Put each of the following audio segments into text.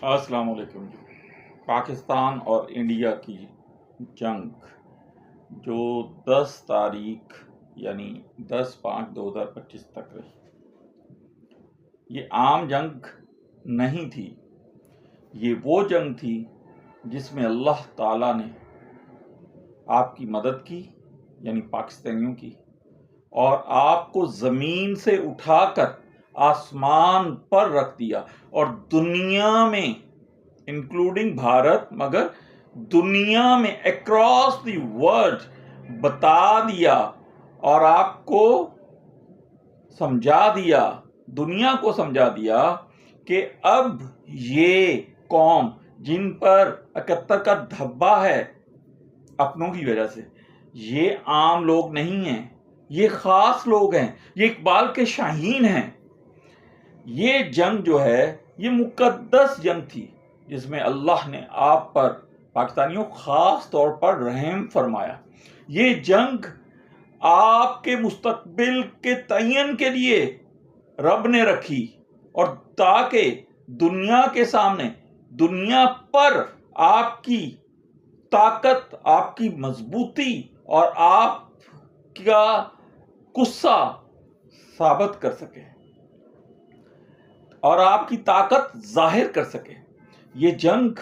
السلام علیکم جی۔ پاکستان اور انڈیا کی جنگ جو 10 تاریخ یعنی 10/5/2025 تک رہی، یہ عام جنگ نہیں تھی، یہ وہ جنگ تھی جس میں اللہ تعالیٰ نے آپ کی مدد کی، یعنی پاکستانیوں کی، اور آپ کو زمین سے اٹھا کر آسمان پر رکھ دیا اور دنیا میں انکلوڈنگ بھارت، مگر دنیا میں اکراس دی ورلڈ بتا دیا اور آپ کو سمجھا دیا، دنیا کو سمجھا دیا کہ اب یہ قوم جن پر 71 کا دھبا ہے اپنوں کی وجہ سے، یہ عام لوگ نہیں ہیں، یہ خاص لوگ ہیں، یہ اقبال کے شاہین ہیں۔ یہ جنگ جو ہے یہ مقدس جنگ تھی جس میں اللہ نے آپ پر، پاکستانیوں خاص طور پر رحم فرمایا۔ یہ جنگ آپ کے مستقبل کے تعین کے لیے رب نے رکھی، اور تاکہ دنیا کے سامنے، دنیا پر آپ کی طاقت، آپ کی مضبوطی اور آپ کا غصہ ثابت کر سکے اور آپ کی طاقت ظاہر کر سکے۔ یہ جنگ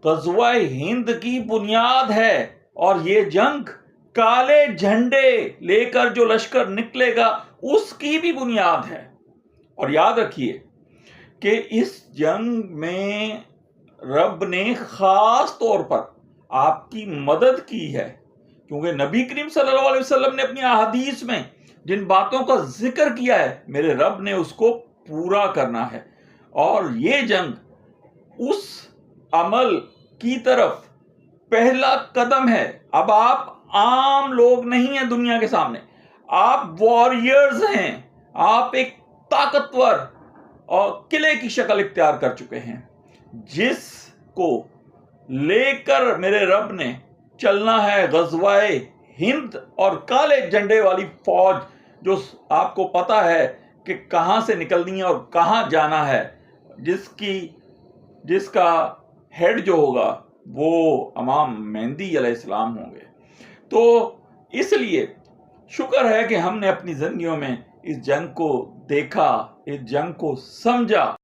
غزوہ ہند کی بنیاد ہے، اور یہ جنگ کالے جھنڈے لے کر جو لشکر نکلے گا اس کی بھی بنیاد ہے۔ اور یاد رکھیے کہ اس جنگ میں رب نے خاص طور پر آپ کی مدد کی ہے، کیونکہ نبی کریم صلی اللہ علیہ وسلم نے اپنی احادیث میں جن باتوں کا ذکر کیا ہے، میرے رب نے اس کو پورا کرنا ہے۔ اور یہ جنگ اس عمل کی طرف پہلا قدم ہے۔ اب آپ عام لوگ نہیں ہیں دنیا کے سامنے، آپ واریئرز ہیں، آپ ایک طاقتور اور قلعے کی شکل اختیار کر چکے ہیں، جس کو لے کر میرے رب نے چلنا ہے غزوہ ہند اور کالے جھنڈے والی فوج، جو آپ کو پتا ہے کہ کہاں سے نکلنی ہے اور کہاں جانا ہے، جس کا ہیڈ جو ہوگا وہ امام مہدی علیہ السلام ہوں گے۔ تو اس لیے شکر ہے کہ ہم نے اپنی زندگیوں میں اس جنگ کو دیکھا، اس جنگ کو سمجھا۔